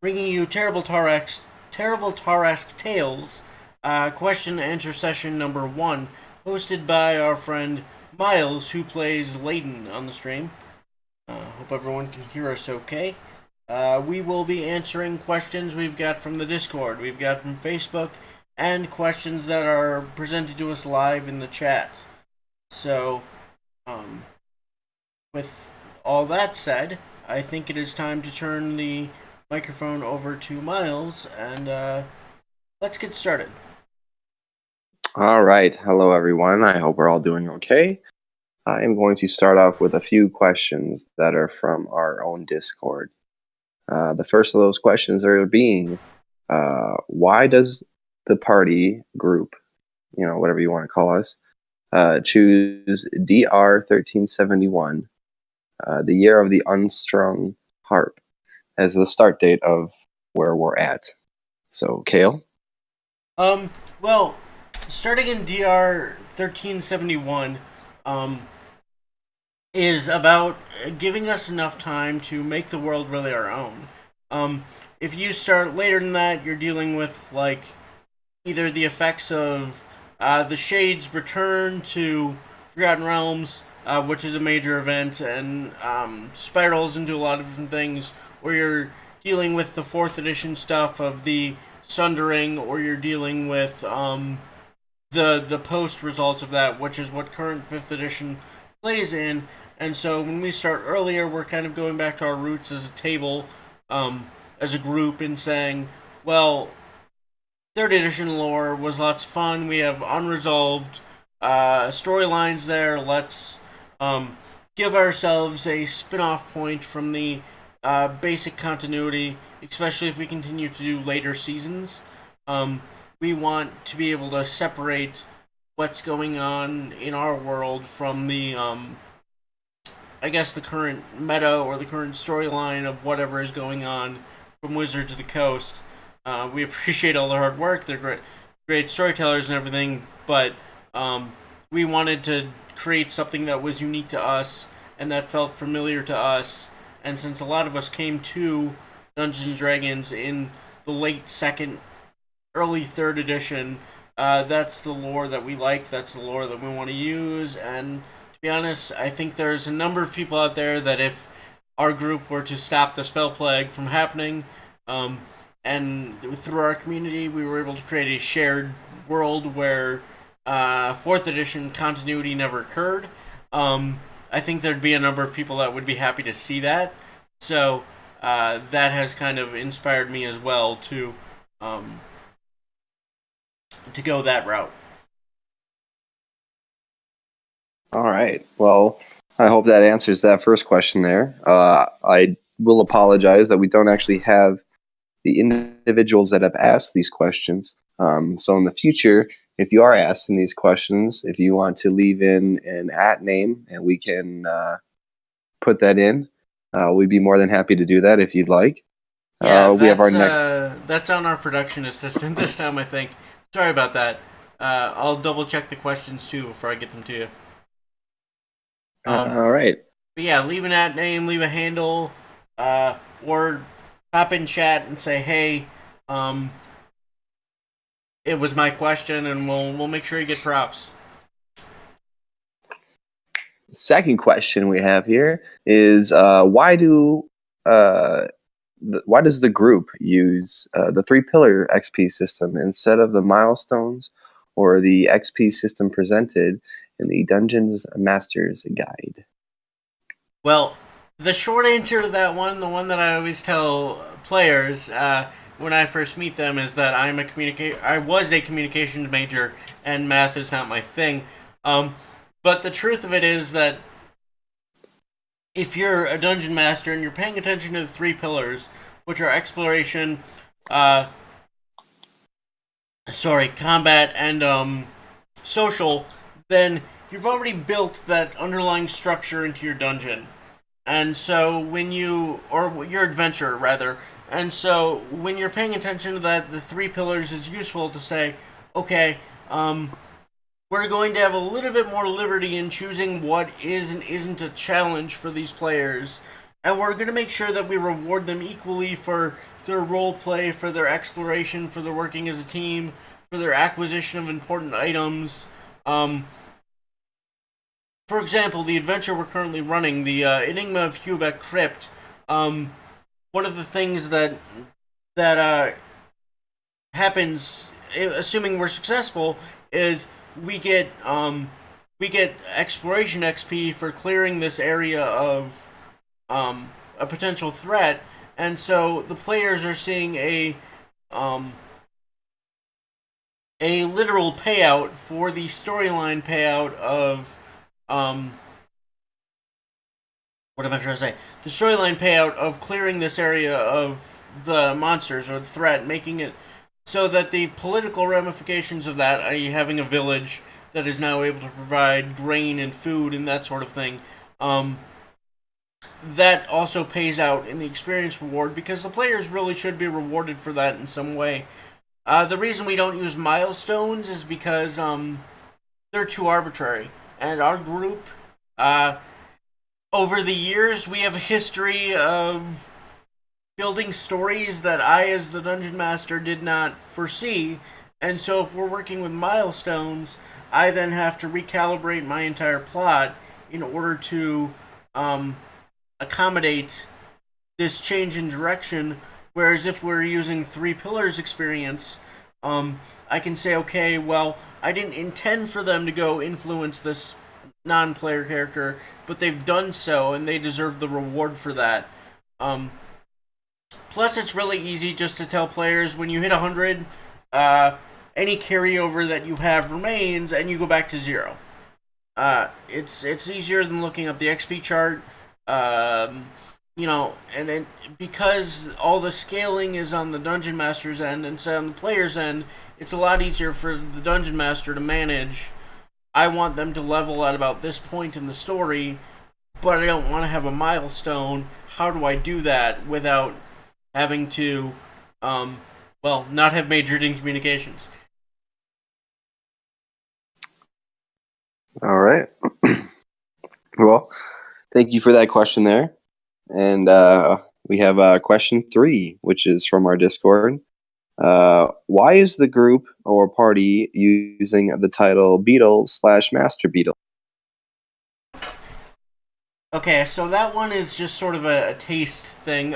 bringing you Terrible Tarask Tales, question and answer session number one, hosted by our friend Miles, who plays Layden on the stream. Hope everyone can hear us okay. We will be answering questions we've got from the Discord, we've got from Facebook, and questions that are presented to us live in the chat. So, with all that said, I think it is time to turn the microphone over to Miles, and let's get started. All right. Hello, everyone. I hope we're all doing okay. I am going to start off with a few questions that are from our own Discord. The first of those questions are being, why does the party group, whatever you want to call us, choose DR 1371, the year of the unstrung harp, as the start date of where we're at? So, Kale? Well, starting in DR 1371, is about giving us enough time to make the world really our own. If you start later than that, you're dealing with, like, either the effects of the Shades' return to Forgotten Realms, which is a major event, and spirals into a lot of different things, or you're dealing with the 4th edition stuff of the Sundering, or you're dealing with the post results of that, which is what current 5th edition plays in. And so when we start earlier, we're kind of going back to our roots as a table, as a group, and saying, well, 3rd edition lore was lots of fun. We have unresolved storylines there. Let's give ourselves a spin-off point from the basic continuity, especially if we continue to do later seasons. We want to be able to separate what's going on in our world from the the current meta or the current storyline of whatever is going on from Wizards of the Coast. We appreciate all their hard work. They're great storytellers and everything, but we wanted to create something that was unique to us and that felt familiar to us. And since a lot of us came to Dungeons and Dragons in the late 2nd, early 3rd edition, that's the lore that we like. That's the lore that we want to use. And to be honest, I think there's a number of people out there that if our group were to stop the spell plague from happening, and through our community, we were able to create a shared world where 4th edition continuity never occurred. I think there'd be a number of people that would be happy to see that. So that has kind of inspired me as well to go that route. All right. Well, I hope that answers that first question there. I will apologize that we don't actually have the individuals that have asked these questions. So in the future, if you are asking these questions, if you want to leave in an @name and we can put that in, we'd be more than happy to do that if you'd like. Yeah, we have our that's on our production assistant this time, I think. Sorry about that. I'll double check the questions too before I get them to you. All right. But yeah, leave an @name, leave a handle, or pop in chat and say, hey, it was my question, and we'll make sure you get props. The second question we have here is why does the group use the 3-pillar XP system instead of the milestones or the XP system presented in the Dungeons Master's Guide? Well, the short answer to that one, the one that I always tell players when I first meet them, is that I was a communications major, and math is not my thing. But the truth of it is that if you're a dungeon master and you're paying attention to the 3 pillars, which are exploration, combat, and social, then you've already built that underlying structure into your dungeon. And so or your adventure rather, and so when you're paying attention to that, the 3 pillars is useful to say, okay, we're going to have a little bit more liberty in choosing what is and isn't a challenge for these players. and we're going to make sure that we reward them equally for their role play, for their exploration, for their working as a team, for their acquisition of important items. For example, the adventure we're currently running, the Enigma of Hubeck Crypt. One of the things that happens, assuming we're successful, is we get we get exploration XP for clearing this area of a potential threat, and so the players are seeing a literal payout for the storyline payout of what am I trying to say? The storyline payout of clearing this area of the monsters or the threat, making it so that the political ramifications of that, i.e., having a village that is now able to provide grain and food and that sort of thing, that also pays out in the experience reward because the players really should be rewarded for that in some way. The reason we don't use milestones is because they're too arbitrary, and our group, over the years, we have a history of building stories that I, as the dungeon master, did not foresee. And so, if we're working with milestones, I then have to recalibrate my entire plot in order to accommodate this change in direction. Whereas, if we're using Three Pillars experience, I can say, okay, well, I didn't intend for them to go influence this non-player character, but they've done so, and they deserve the reward for that. Plus, it's really easy just to tell players when you hit 100, any carryover that you have remains, and you go back to 0. It's easier than looking up the XP chart. And then because all the scaling is on the dungeon master's end and so on the player's end, it's a lot easier for the dungeon master to manage. I want them to level at about this point in the story, but I don't want to have a milestone. How do I do that without having to, not have majored in communications? All right. Well, thank you for that question there. And we have question 3, which is from our Discord. Why is the group or party using the title Beetle/Master Beetle? Okay, so that one is just sort of a taste thing.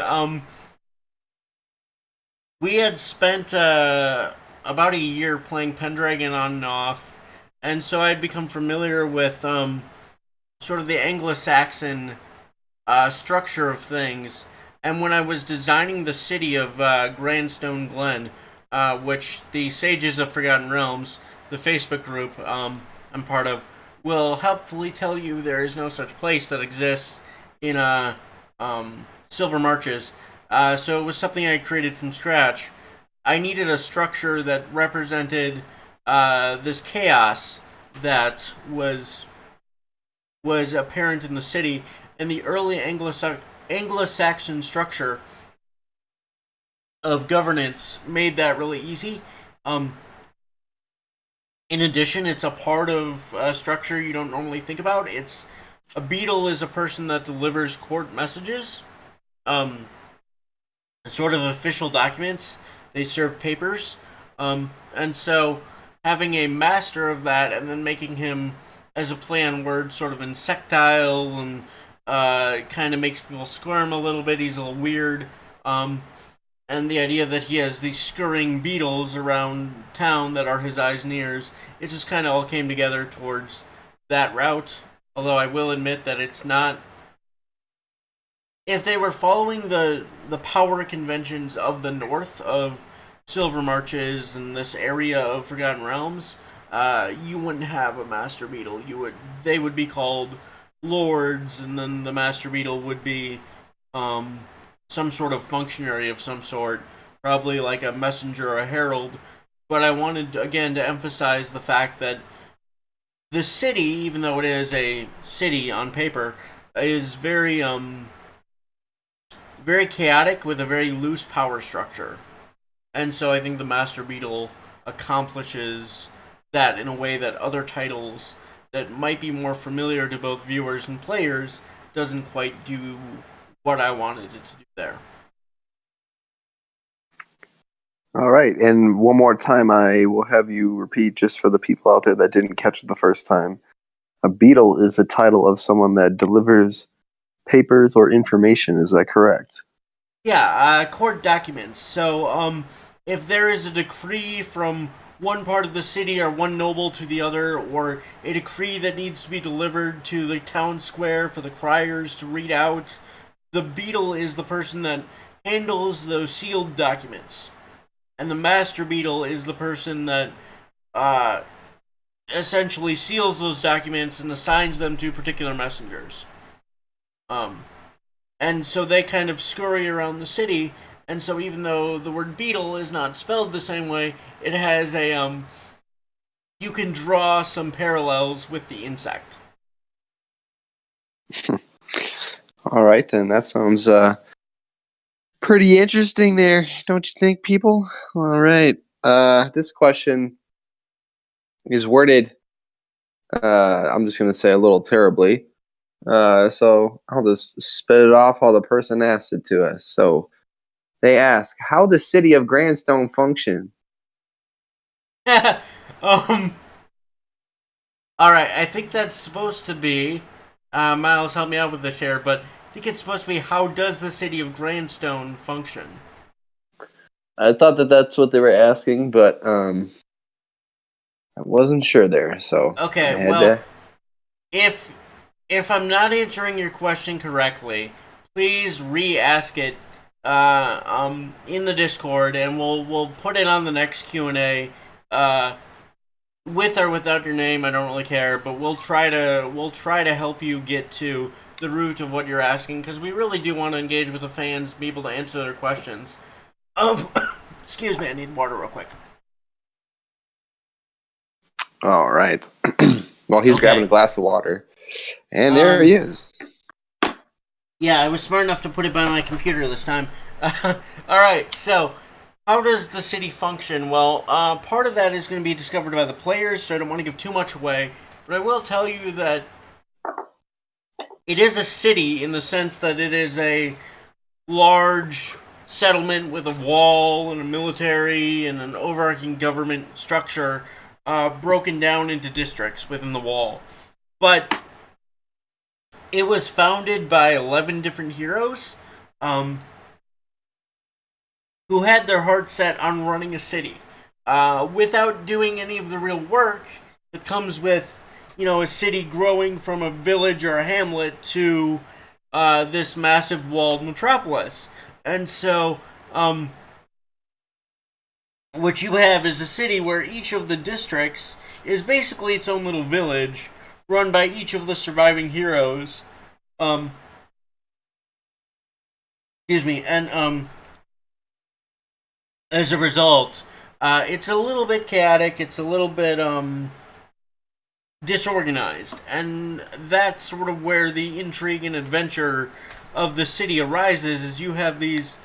We had spent about a year playing Pendragon on and off, and so I'd become familiar with sort of the Anglo-Saxon structure of things. And when I was designing the city of Grandstone Glen, which the Sages of Forgotten Realms, the Facebook group I'm part of, will helpfully tell you there is no such place that exists in Silver Marches. So it was something I created from scratch. I needed a structure that represented this chaos that was apparent in the city, and the early Anglo-Saxon structure of governance made that really easy. In addition, it's a part of a structure you don't normally think about. A beetle is a person that delivers court messages, sort of official documents. They serve papers, and so having a master of that and then making him, as a play on words, sort of insectile and kind of makes people squirm a little bit. He's a little weird. And the idea that he has these scurrying beetles around town that are his eyes and ears, it just kind of all came together towards that route. Although I will admit that it's not. If they were following the power conventions of the north of Silver Marches and this area of Forgotten Realms, you wouldn't have a Master Beetle. They would be called lords, and then the Master Beetle would be some sort of functionary of some sort, probably like a messenger or a herald. But I wanted, again, to emphasize the fact that the city, even though it is a city on paper, is very chaotic with a very loose power structure. And so I think the Master Beetle accomplishes that in a way that other titles that might be more familiar to both viewers and players doesn't quite do what I wanted it to do there. All right, and one more time, I will have you repeat just for the people out there that didn't catch it the first time. A beadle is the title of someone that delivers papers or information. Is that correct? Yeah, court documents. So, if there is a decree from one part of the city or one noble to the other, or a decree that needs to be delivered to the town square for the criers to read out, the beadle is the person that handles those sealed documents. And the master beadle is the person that uh, essentially seals those documents and assigns them to particular messengers. Um, and so they kind of scurry around the city. And so even though the word beetle is not spelled the same way, it has a you can draw some parallels with the insect. All right, then that sounds pretty interesting there, don't you think, people? All right. This question is worded, I'm just going to say a little terribly. So I'll just spit it off how the person asked it to us. So they ask, how the city of Grandstone function? um. All right, I think that's supposed to be. Miles, help me out with this here, but I think it's supposed to be how does the city of Grandstone function? I thought that that's what they were asking, but I wasn't sure there, so I Okay, had well, to. if if I'm not answering your question correctly, please re-ask it in the Discord, and we'll put it on the next Q&A with or without your name. I don't really care, but we'll try to help you get to the root of what you're asking because we really do want to engage with the fans, be able to answer their questions. Um, excuse me, I need water real quick. All right. Well, he's grabbing a Okay. glass of water, and there he is. Yeah, I was smart enough to put it by my computer this time. All right, so how does the city function? Well, part of that is going to be discovered by the players, so I don't want to give too much away. But I will tell you that it is a city in the sense that it is a large settlement with a wall and a military and an overarching government structure broken down into districts within the wall. But it was founded by 11 different heroes um, who had their heart set on running a city without doing any of the real work that comes with, a city growing from a village or a hamlet to this massive walled metropolis. And so, what you have is a city where each of the districts is basically its own little village run by each of the surviving heroes. Um, excuse me, and as a result, it's a little bit chaotic. It's a little bit disorganized, and that's sort of where the intrigue and adventure of the city arises. Is you have these.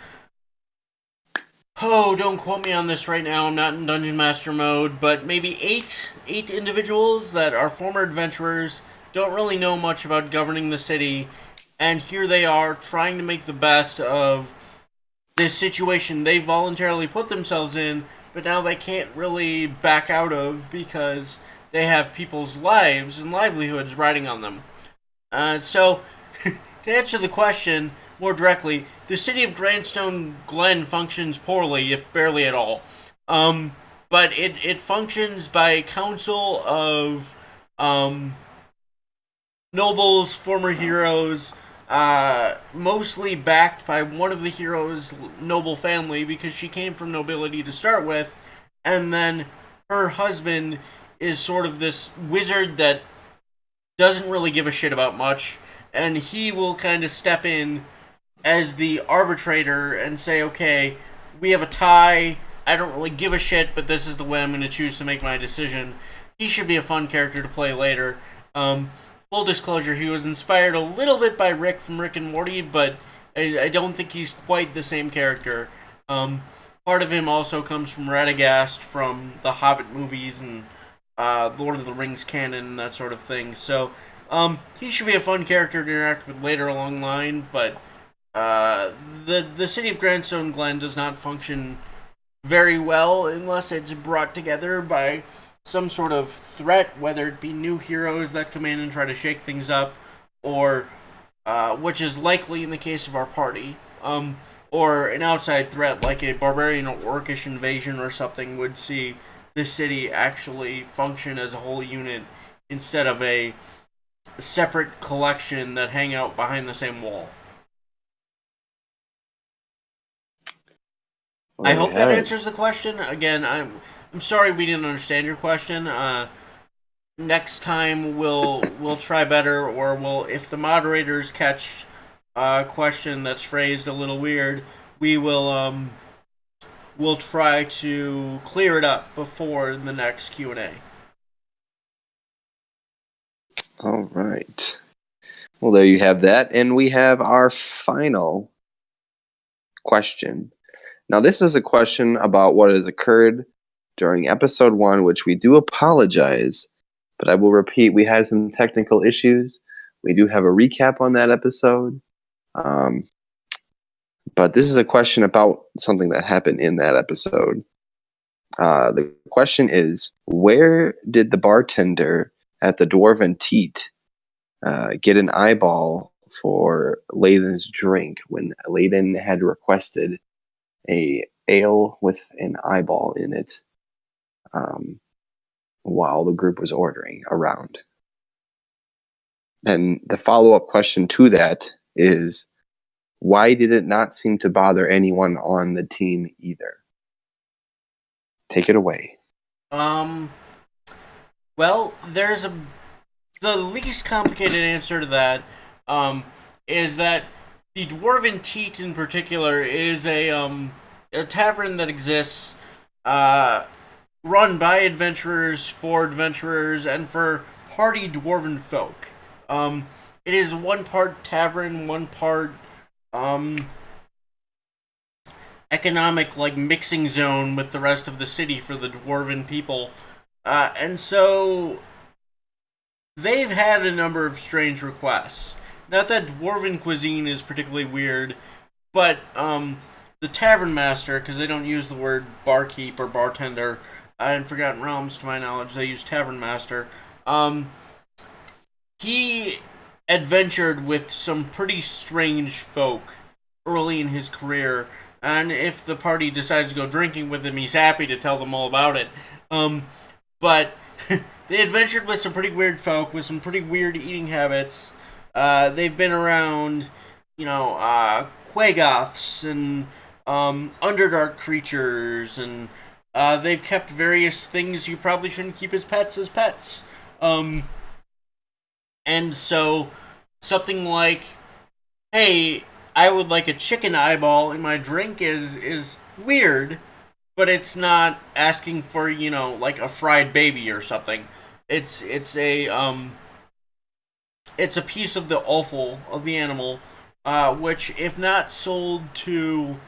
Oh, don't quote me on this right now. I'm not in dungeon master mode, but maybe eight individuals that are former adventurers, don't really know much about governing the city, and here they are trying to make the best of this situation they voluntarily put themselves in, but now they can't really back out of because they have people's lives and livelihoods riding on them. So, to answer the question more directly, the city of Grandstone Glen functions poorly, if barely at all. But it functions by a council of nobles, former heroes, mostly backed by one of the heroes' noble family because she came from nobility to start with, and then her husband is sort of this wizard that doesn't really give a shit about much, and he will kind of step in as the arbitrator and say, okay, we have a tie. I don't really give a shit, but this is the way I'm going to choose to make my decision. He should be a fun character to play later. Full disclosure, he was inspired a little bit by Rick from Rick and Morty, but I don't think he's quite the same character. Part of him also comes from Radagast from the Hobbit movies and Lord of the Rings canon and that sort of thing. So he should be a fun character to interact with later along the line, but uh, the city of Grandstone Glen does not function very well unless it's brought together by some sort of threat, whether it be new heroes that come in and try to shake things up, or which is likely in the case of our party, or an outside threat like a barbarian or orcish invasion or something would see the city actually function as a whole unit instead of a separate collection that hang out behind the same wall. I hope that Okay. answers the question. Again, I'm sorry we didn't understand your question. Next time we'll try better, or we'll if the moderators catch a question that's phrased a little weird, we will we'll try to clear it up before the next Q&A. All right. Well, there you have that. And we have our final question. Now, this is a question about what has occurred during episode 1, which we do apologize, but I will repeat, we had some technical issues. We do have a recap on that episode. Um, but this is a question about something that happened in that episode. The question is, where did the bartender at the Dwarven Teat get an eyeball for Layden's drink when Layden had requested a ale with an eyeball in it um, while the group was ordering around? And the follow-up question to that is, why did it not seem to bother anyone on the team either? Take it away. Um, well, the least complicated answer to that is that the Dwarven Teat in particular is a tavern that exists run by adventurers, for adventurers, and for hardy dwarven folk. Um, it is one part tavern, one part um, economic like mixing zone with the rest of the city for the dwarven people, and so they've had a number of strange requests. Not that dwarven cuisine is particularly weird, but the tavern master, because they don't use the word barkeep or bartender. In Forgotten Realms, to my knowledge, they use tavern master. Um, he adventured with some pretty strange folk early in his career, and if the party decides to go drinking with him, he's happy to tell them all about it. But they adventured with some pretty weird folk with some pretty weird eating habits. They've been around, Quagoths and Underdark creatures, and they've kept various things you probably shouldn't keep as pets. Um, and so something like, hey, I would like a chicken eyeball in my drink is weird, but it's not asking for, like a fried baby or something. It's a piece of the offal of the animal, which, if not sold to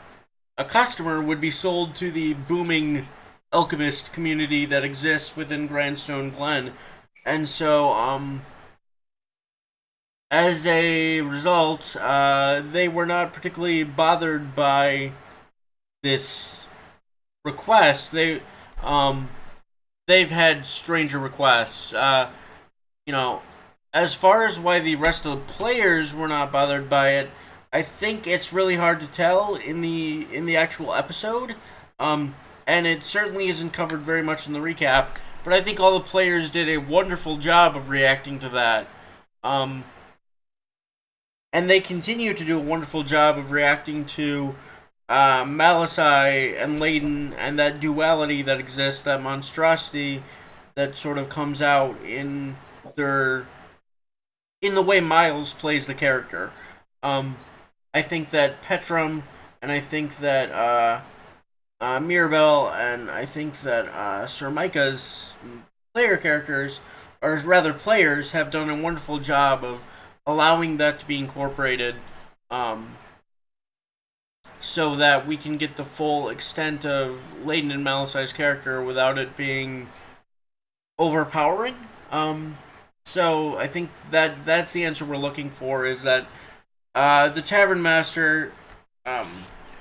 a customer, would be sold to the booming alchemist community that exists within Grandstone Glen. And so, as a result, they were not particularly bothered by this request. Um, they've had stranger requests. You know, as far as why the rest of the players were not bothered by it, I think it's really hard to tell in the actual episode. And it certainly isn't covered very much in the recap. But I think all the players did a wonderful job of reacting to that. Um, and they continue to do a wonderful job of reacting to Malasai and Layden and that duality that exists, that monstrosity that sort of comes out their in the way Miles plays the character. Um, I think that Petrum and I think that Mirabelle and I think that Sir Micah's player characters, or rather players, have done a wonderful job of allowing that to be incorporated, um, so that we can get the full extent of Layden and Malasai's character without it being overpowering. So I think that that's the answer we're looking for, is that the tavern master um,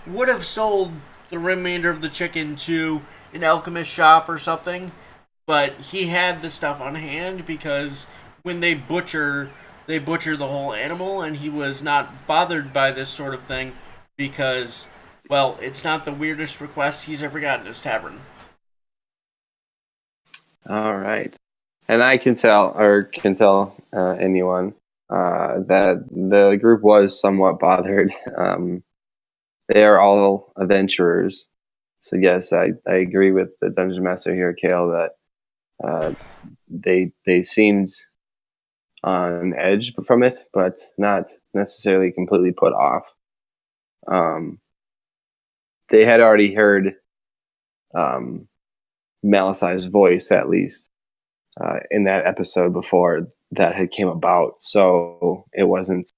would have sold the remainder of the chicken to an alchemist shop or something, but he had the stuff on hand because when they butcher the whole animal, and he was not bothered by this sort of thing because, well, it's not the weirdest request he's ever gotten in his tavern. All right. And I can tell anyone that the group was somewhat bothered. They are all adventurers. So yes, I agree with the dungeon master here, Kale, that they seemed on edge from it, but not necessarily completely put off. Um, they had already heard um, Malasai's voice, at least in that episode before that had came about, so it wasn't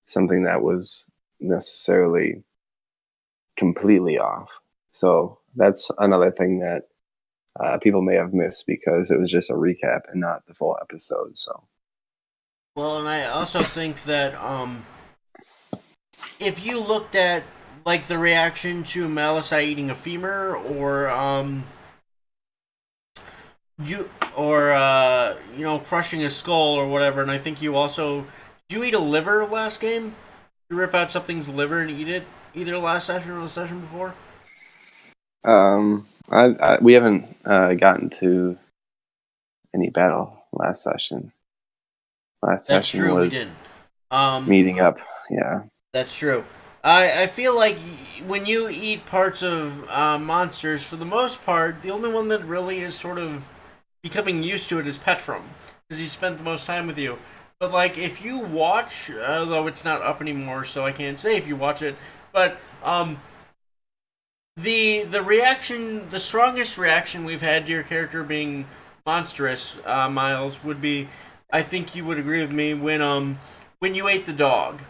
something that was necessarily completely off. So that's another thing that people may have missed because it was just a recap and not the full episode. So Well, and I also think that if you looked at like the reaction to Malasai eating a femur, or you or crushing a skull or whatever, and I think you also did you eat a liver last game? You rip out something's liver and eat it either last session or the session before. we haven't gotten to any battle last session. Last That's session true. We was didn't. meeting up. Yeah. That's true. I feel like when you eat parts of monsters, for the most part, the only one that really is sort of becoming used to it is Petrum, because he spent the most time with you. But like, if you watch, although it's not up anymore, so I can't say if you watch it, but the reaction, the strongest reaction we've had to your character being monstrous, Miles, would be, I think you would agree with me, when you ate the dog.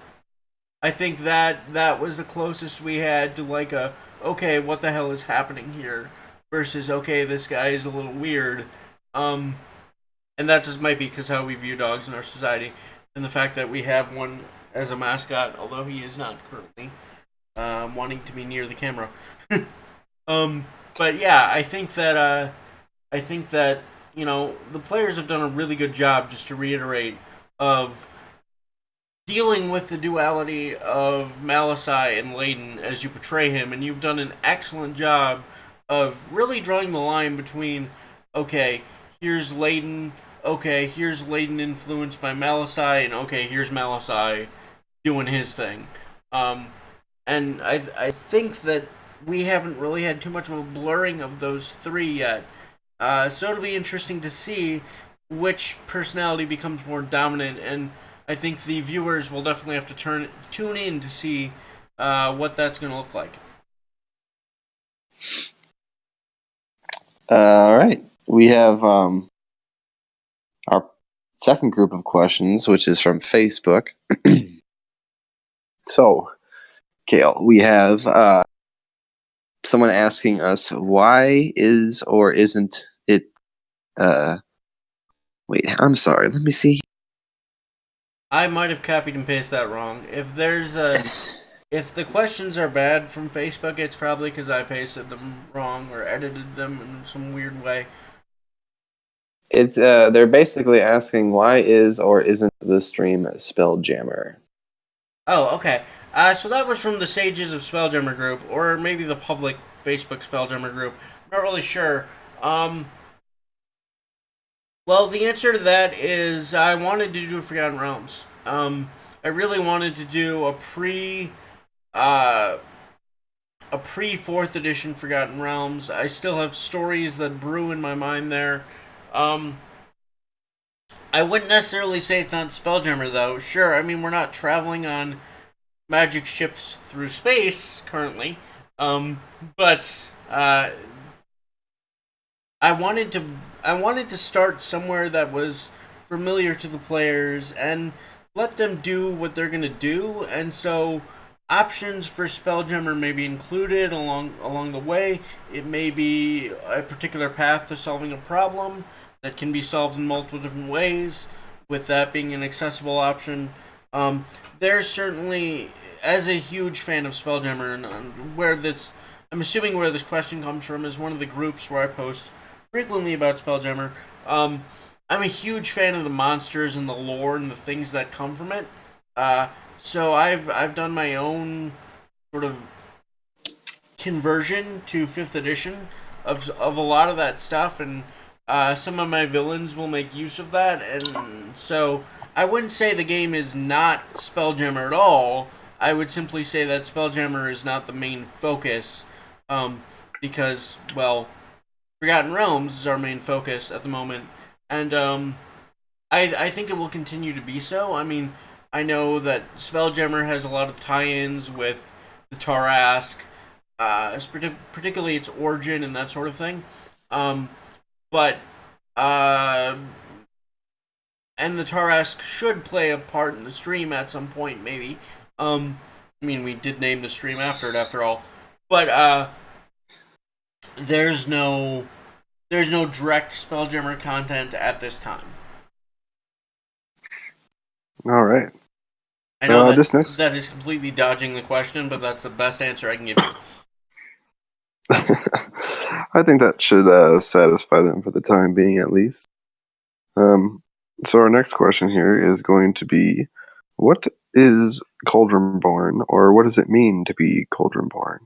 I think that was the closest we had to like a, okay, what the hell is happening here, versus, okay, this guy is a little weird. Um, and that just might be because how we view dogs in our society, and the fact that we have one as a mascot, although he is not currently wanting to be near the camera. But yeah, I think that the players have done a really good job. Just to reiterate, of dealing with the duality of Malasai and Layden as you portray him, and you've done an excellent job of really drawing the line between, okay, here's Layden, okay, here's Layden influenced by Malasai, and okay, here's Malasai doing his thing. Um, and I think that we haven't really had too much of a blurring of those three yet. So it'll be interesting to see which personality becomes more dominant, and I think the viewers will definitely have to tune in to see what that's going to look like. All right. We have our second group of questions, which is from Facebook. So, Kale, we have someone asking us, why is or isn't it wait, I'm sorry, let me see. I might have copied and pasted that wrong. If the questions are bad from Facebook, it's probably because I pasted them wrong or edited them in some weird way. It's they're basically asking, why is or isn't the stream Spelljammer? Oh, okay. So that was from the Sages of Spelljammer group, or maybe the public Facebook Spelljammer group. I'm not really sure. Well, the answer to that is I wanted to do Forgotten Realms. I really wanted to do uh, a pre fourth edition Forgotten Realms. I still have stories that brew in my mind there. Um, I wouldn't necessarily say it's not Spelljammer though. Sure, I mean we're not traveling on magic ships through space currently, but I wanted to start somewhere that was familiar to the players and let them do what they're gonna do, and so options for Spelljammer may be included along the way. It may be a particular path to solving a problem that can be solved in multiple different ways, with that being an accessible option. There's certainly, as a huge fan of Spelljammer, and I'm assuming where this question comes from is one of the groups where I post frequently about Spelljammer. Um, I'm a huge fan of the monsters and the lore and the things that come from it. So I've done my own sort of conversion to fifth edition of a lot of that stuff, and some of my villains will make use of that, and so I wouldn't say the game is not Spelljammer at all. I would simply say that Spelljammer is not the main focus, because, well, Forgotten Realms is our main focus at the moment, and I think it will continue to be so. I mean, I know that Spelljammer has a lot of tie-ins with the Tarask, particularly its origin and that sort of thing. Um, but uh, and the Tarask should play a part in the stream at some point, maybe. I mean, we did name the stream after it, after all. But there's no there's no direct Spelljammer content at this time. All right. I know This next. that is completely dodging the question, but that's the best answer I can give you. I think that should satisfy them for the time being, at least. So our next question here is going to be, what is Cauldronborn, or what does it mean to be Cauldronborn?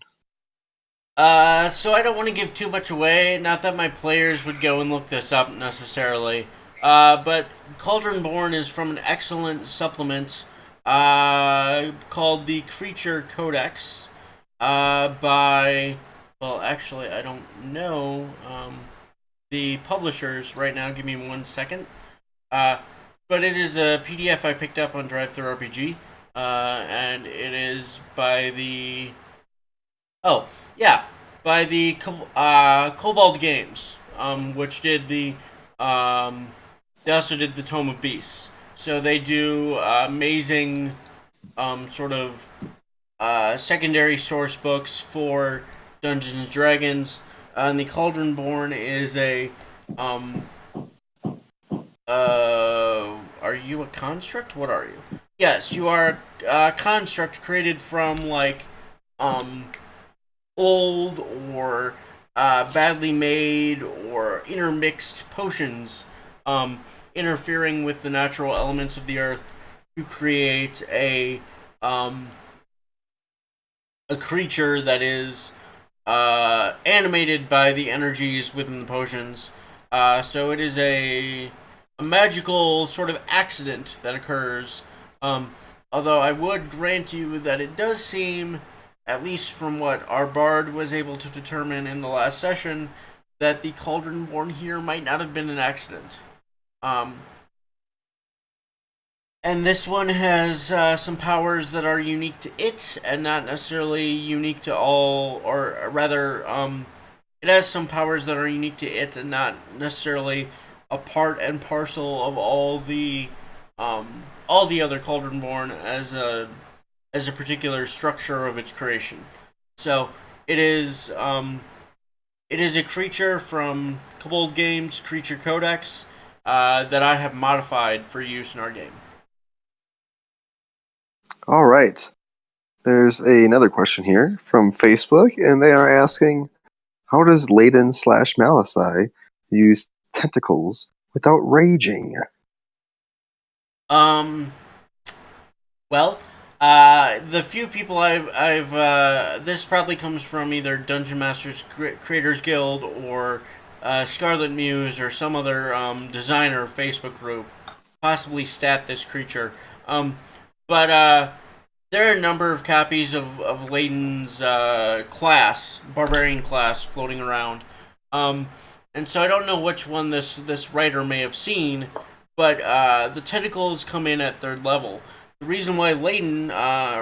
So I don't want to give too much away. Not that my players would go and look this up necessarily. But Cauldronborn is from an excellent supplement called the Creature Codex by, well, actually, I don't know the publishers right now. Give me 1 second. But it is a PDF I picked up on DriveThruRPG, and it is by the by the Cobalt Games, which did they also did the Tome of Beasts. So they do amazing sort of secondary source books for Dungeons and Dragons. And the Cauldronborn is a are you a construct? What are you? Yes, you are a construct created from like old or badly made or intermixed potions, interfering with the natural elements of the earth to create a creature that is animated by the energies within the potions. So it is a magical sort of accident that occurs. Although I would grant you that it does seem, at least from what our bard was able to determine in the last session, that the Cauldronborn here might not have been an accident. And this one has some powers that are unique to it, and not necessarily unique to all, or rather, it has some powers that are unique to it, and not necessarily a part and parcel of all the other Cauldronborn as a particular structure of its creation. So it is a creature from Kobold Games Creature Codex that I have modified for use in our game. All right. There's another question here from Facebook, and they are asking, how does Layden / Malisai use tentacles without raging? Well, the few people I've this probably comes from either Dungeon Masters Creators Guild or Scarlet Muse or some other designer Facebook group, possibly stat this creature. But there are a number of copies of Layden's class, barbarian class, floating around. And so I don't know which one this writer may have seen, but the tentacles come in at 3rd level. The reason why Layden,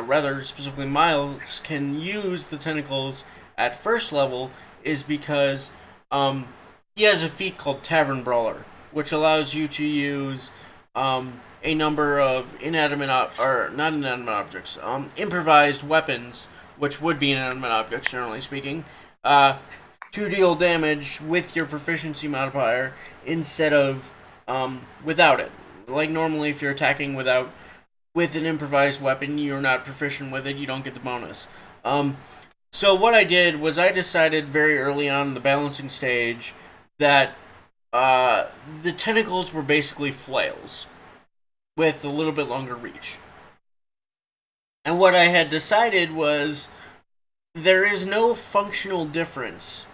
rather specifically Miles, can use the tentacles at 1st level is because he has a feat called Tavern Brawler, which allows you to use a number of not inanimate objects, improvised weapons, which would be inanimate objects, generally speaking, to deal damage with your proficiency modifier instead of without it. Like normally, if you're attacking with with an improvised weapon, you're not proficient with it, you don't get the bonus. So what I did was I decided very early on in the balancing stage that the tentacles were basically flails with a little bit longer reach. And what I had decided was there is no functional difference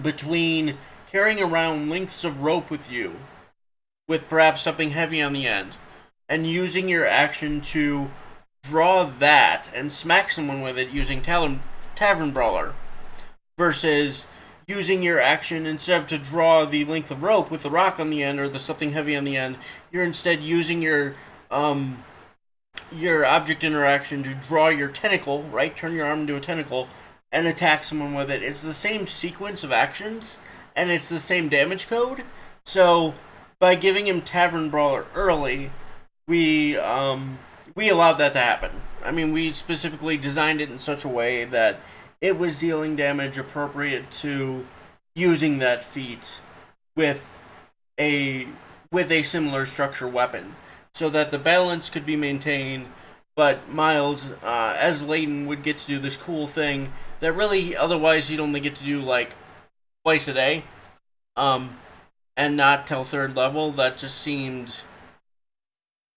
between carrying around lengths of rope with you, with perhaps something heavy on the end, and using your action to draw that and smack someone with it using Tavern Brawler, versus using your action instead of to draw the length of rope with the rock on the end or the something heavy on the end, you're instead using your object interaction to draw your tentacle, right? Turn your arm into a tentacle and attack someone with it. It's the same sequence of actions and it's the same damage code. So by giving him Tavern Brawler early, we allowed that to happen. I mean, we specifically designed it in such a way that it was dealing damage appropriate to using that feat with a similar structure weapon, so that the balance could be maintained. But Miles, as Layton, would get to do this cool thing that really otherwise you'd only get to do like twice a day, and not till third level. That just seemed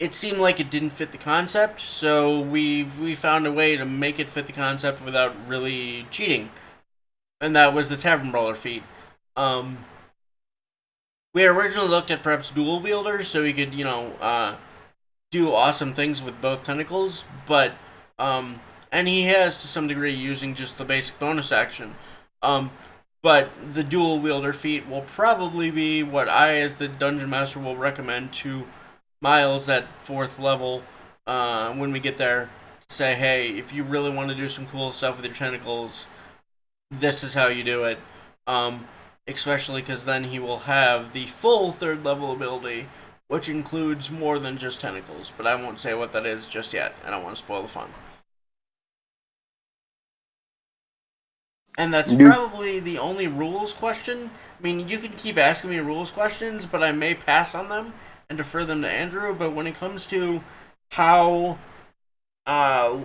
like it didn't fit the concept, so we found a way to make it fit the concept without really cheating, and that was the Tavern Brawler feat. We originally looked at perhaps dual wielders, so he could, do awesome things with both tentacles, but and he has to some degree using just the basic bonus action. But the dual wielder feat will probably be what I, as the dungeon master, will recommend to Miles at 4th level when we get there. Say, hey, if you really want to do some cool stuff with your tentacles, this is how you do it. Especially because then he will have the full 3rd level ability, which includes more than just tentacles. But I won't say what that is just yet. I don't want to spoil the fun. And that's probably the only rules question. I mean, you can keep asking me rules questions, but I may pass on them and defer them to Andrew. But when it comes to how the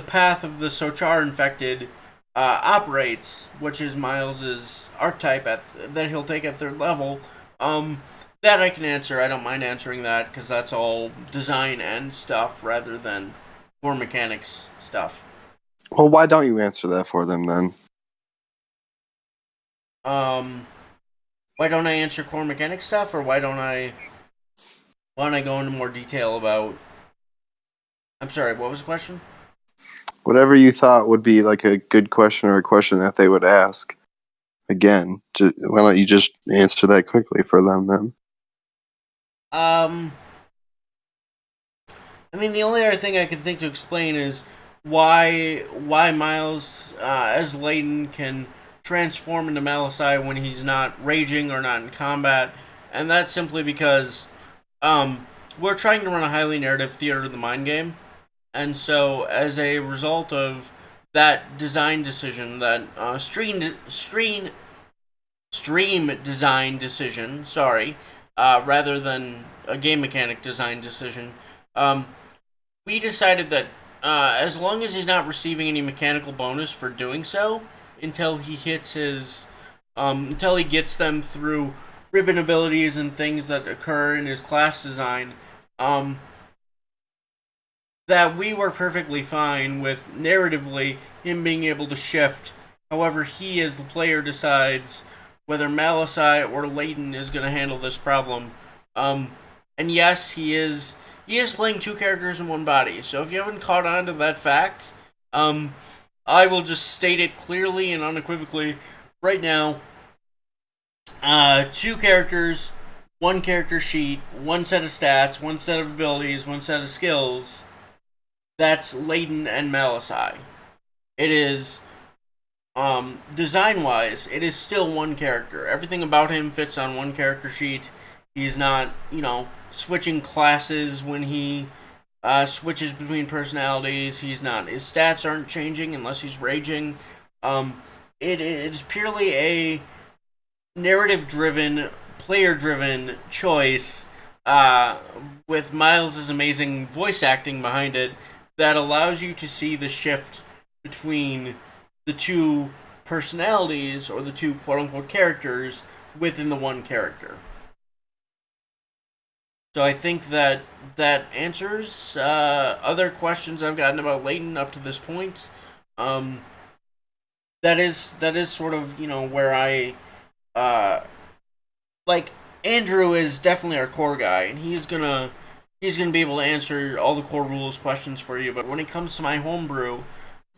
path of the Sochar infected operates, which is Miles's archetype that he'll take at 3rd level, that I can answer. I don't mind answering that because that's all design and stuff rather than core mechanics stuff. Well, why don't you answer that for them then? Why don't I answer core mechanic stuff, or why don't I go into more detail about? I'm sorry, what was the question? Whatever you thought would be like a good question or a question that they would ask. Again, why don't you just answer that quickly for them then? I mean, the only other thing I can think to explain is why Miles, as Layton, can transform into Malasai when he's not raging or not in combat, and that's simply because we're trying to run a highly narrative theater of the mind game, and so as a result of that design decision, that stream design decision, rather than a game mechanic design decision, we decided that as long as he's not receiving any mechanical bonus for doing so, until he hits until he gets them through ribbon abilities and things that occur in his class design, that we were perfectly fine with narratively him being able to shift however he as the player decides whether Malasai or Layton is going to handle this problem. And yes, he is playing 2 characters in one body, so if you haven't caught on to that fact, I will just state it clearly and unequivocally right now. 2 characters, 1 character sheet, 1 set of stats, 1 set of abilities, 1 set of skills. That's Layton and Malasai. It is, design-wise, it is still 1 character. Everything about him fits on 1 character sheet. He's not, switching classes when he switches between personalities. He's not. His stats aren't changing unless he's raging. It is purely a narrative-driven, player-driven choice uh, with Miles' amazing voice acting behind it, that allows you to see the shift between the two personalities or the two quote unquote characters within the one character. So I think that that answers other questions I've gotten about Layton up to this point. Um, that is sort of where I uh, like Andrew is definitely our core guy, and he's gonna be able to answer all the core rules questions for you. But when it comes to my homebrew,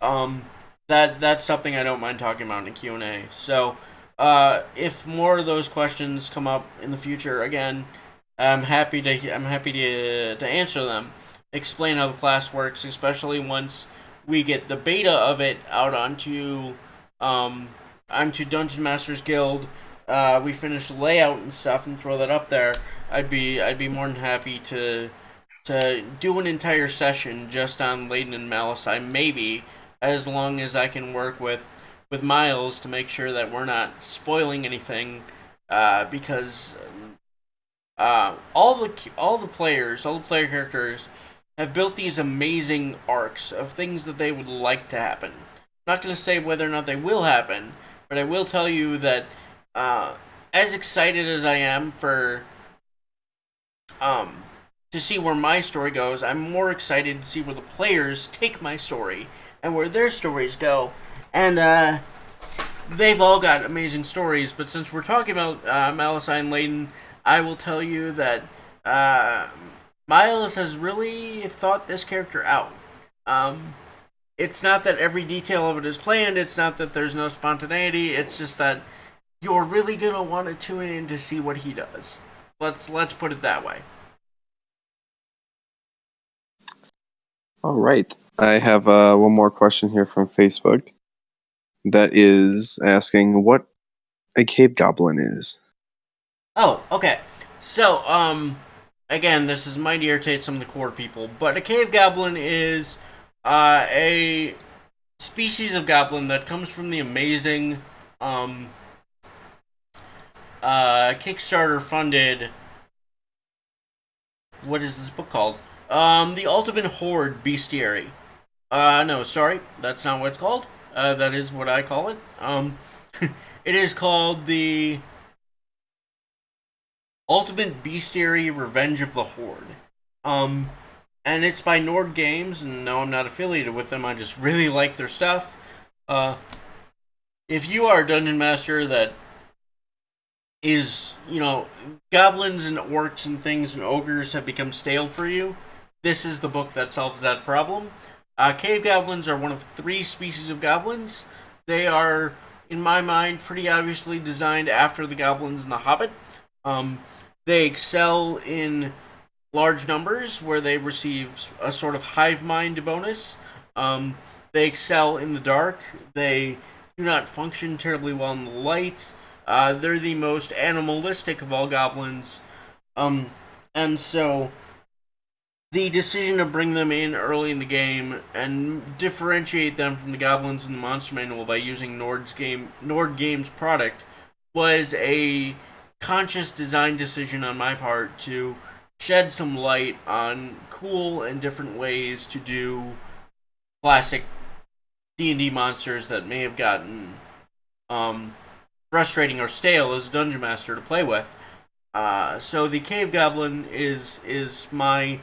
um, that's something I don't mind talking about in Q&A. So if more of those questions come up in the future, again, I'm happy to answer them, explain how the class works, especially once we get the beta of it out um, onto Dungeon Masters Guild. We finish the layout and stuff and throw that up there. I'd be more than happy to do an entire session just on Layton and Malicine, maybe, as long as I can work with Miles to make sure that we're not spoiling anything, because all the player characters have built these amazing arcs of things that they would like to happen. I'm not going to say whether or not they will happen, but I will tell you that uh, as excited as I am for um, to see where my story goes, I'm more excited to see where the players take my story and where their stories go. And they've all got amazing stories, but since we're talking about Malicine Layton, I will tell you that uh, Miles has really thought this character out. Um, it's not that every detail of it is planned. It's not that there's no spontaneity. It's just that you're really gonna want to tune in to see what he does. Let's put it that way. All right. I have one more question here from Facebook that is asking what a cave goblin is. Oh, okay. So, again, this is might irritate some of the core people, but a cave goblin is a species of goblin that comes from the amazing um, Kickstarter funded. What is this book called? The Ultimate Horde Bestiary. No, sorry, that's not what it's called. That is what I call it. It is called the Ultimate Bestiary Revenge of the Horde. Um, and it's by Nord Games, and no, I'm not affiliated with them. I just really like their stuff. Uh, if you are a dungeon master that is, goblins and orcs and things and ogres have become stale for you, this is the book that solves that problem. Cave goblins are one of three species of goblins. They are, in my mind, pretty obviously designed after the goblins in The Hobbit. Um, they excel in large numbers, where they receive a sort of hive mind bonus. Um, they excel in the dark. They do not function terribly well in the light. They're the most animalistic of all goblins. And so the decision to bring them in early in the game and differentiate them from the goblins in the monster manual by using Nord Games product was a conscious design decision on my part to shed some light on cool and different ways to do classic D&D monsters that may have gotten um, frustrating or stale as a dungeon master to play with. So the cave goblin is my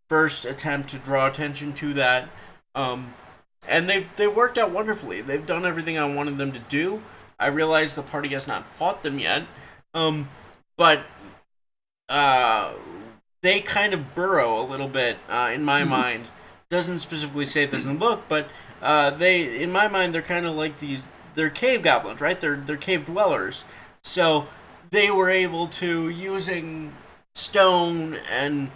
first attempt to draw attention to that, and they've worked out wonderfully. They've done everything I wanted them to do. I realize the party has not fought them yet, but uh, they kind of burrow a little bit in my mind. Doesn't specifically say this in the book, but they, in my mind, they're kind of like these. They're cave goblins, right? They're cave dwellers. So they were able to, using stone and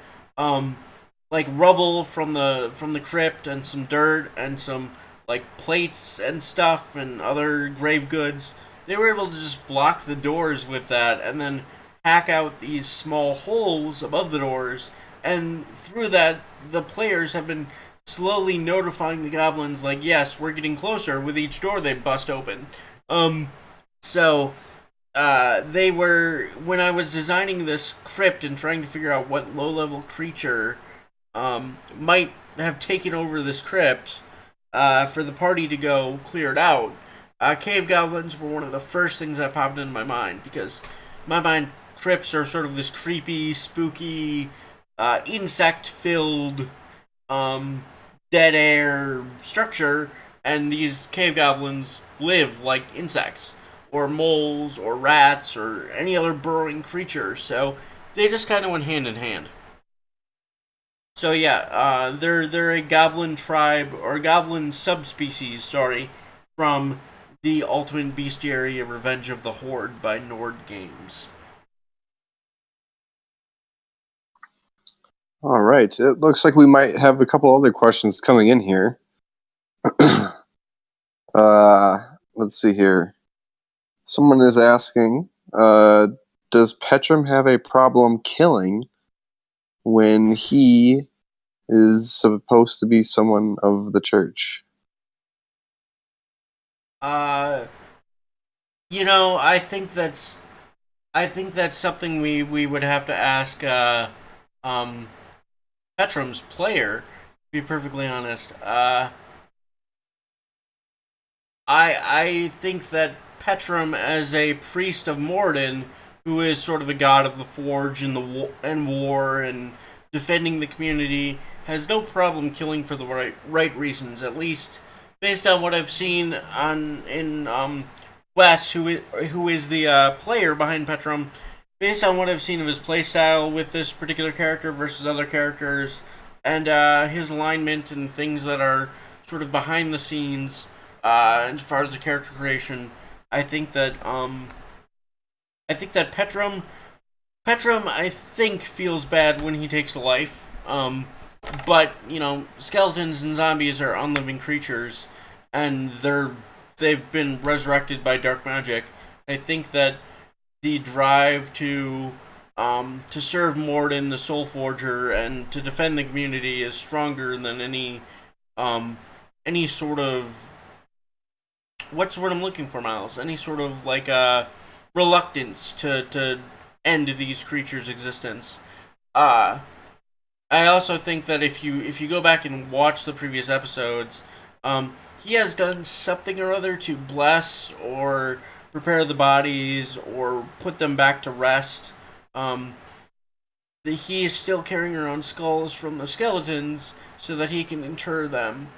like rubble from the crypt and some dirt and some like plates and stuff and other grave goods, they were able to just block the doors with that and then hack out these small holes above the doors, and through that the players have been slowly notifying the goblins, like, yes, we're getting closer with each door they bust open. So they were when I was designing this crypt and trying to figure out what low-level creature might have taken over this crypt for the party to go clear it out. Cave goblins were one of the first things that popped into my mind because in my mind crypts are sort of this creepy, spooky, insect-filled, um, dead air structure, and these cave goblins live like insects or moles or rats or any other burrowing creature. So they just kind of went hand in hand. So yeah, they're a goblin tribe or goblin subspecies. Sorry, from the Ultimate Bestiary: Revenge of the Horde by Nord Games. All right. It looks like we might have a couple other questions coming in here. uh, let's see here. Someone is asking, does Petrum have a problem killing when he is supposed to be someone of the church? Uh, I think that's something we would have to ask um Petrum's player. To be perfectly honest, I think that Petrum, as a priest of Morden, who is sort of a god of the forge and war and defending the community, has no problem killing for the right reasons. At least based on what I've seen on in Wes, who is the player behind Petrum. Based on what I've seen of his playstyle with this particular character versus other characters, and his alignment and things that are sort of behind the scenes as far as the character creation, I think that Petrum I think feels bad when he takes a life. But skeletons and zombies are unliving creatures, and they've been resurrected by dark magic. I think that the drive to serve Morden, the Soul Forger, and to defend the community is stronger than any sort of what's the word I'm looking for, Miles? Any sort of like reluctance to end these creatures' existence. Uh I also think that if you go back and watch the previous episodes, he has done something or other to bless or prepare the bodies or put them back to rest. Um, he is still carrying around skulls from the skeletons so that he can inter them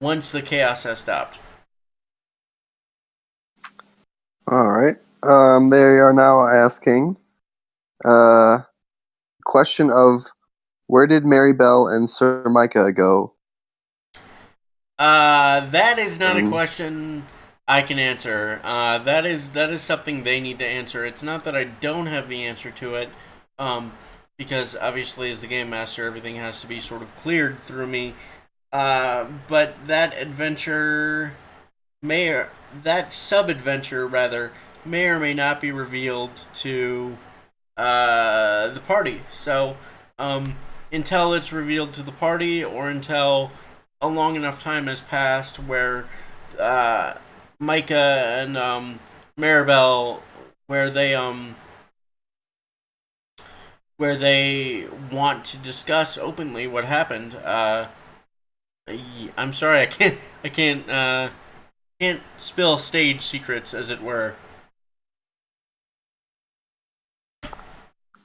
once the chaos has stopped. All right. They are now asking question of where did Mary Bell and Sir Micah go? That is not a And question I can answer. That is something they need to answer. It's not that I don't have the answer to it, um, because obviously as the game master, everything has to be sort of cleared through me. But may or, that sub adventure rather may or may not be revealed to the party. So until it's revealed to the party, or until a long enough time has passed where uh, Micah and Maribel, where they where they want to discuss openly what happened. I'm sorry, I can't spill stage secrets, as it were.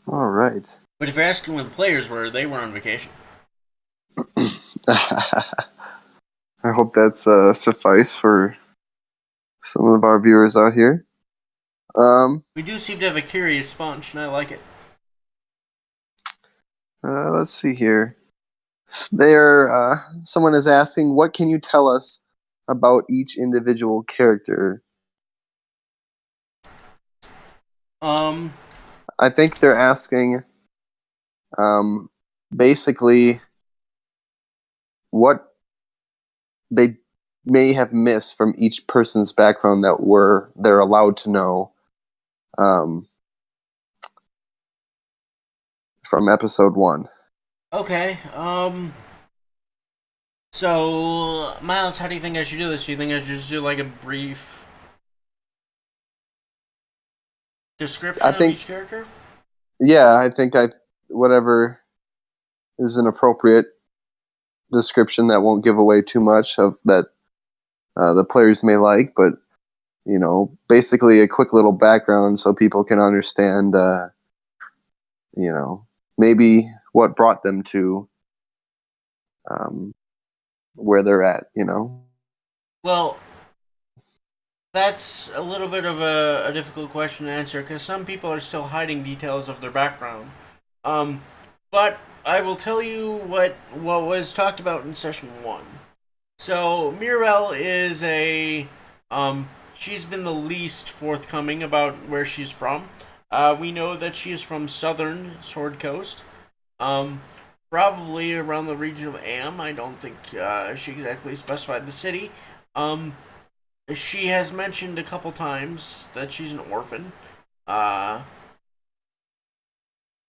all right. But if you're asking where the players were, they were on vacation. I hope that's suffice for some of our viewers out here. We do seem to have a curious sponge, and I like it. Let's see here. There, someone is asking, what can you tell us about each individual character? Um, I think they're asking, um, basically, what they may have missed from each person's background that they're allowed to know um, from episode 1. okay. So, Miles, how do you think I should do this? Do you think I should just do like a brief description I of think, each character? yeah, I think whatever is an appropriate description that won't give away too much of that the players may like, but basically a quick little background so people can understand, maybe what brought them to um, where they're at. Well, that's a little bit of a difficult question to answer because some people are still hiding details of their background. Um, but I will tell you what was talked about in session one. So Mirabelle is she's been the least forthcoming about where she's from. We know that she is from southern Sword Coast, um, probably around the region of Am. I don't think she exactly specified the city. Um, she has mentioned a couple times that she's an orphan. Uh,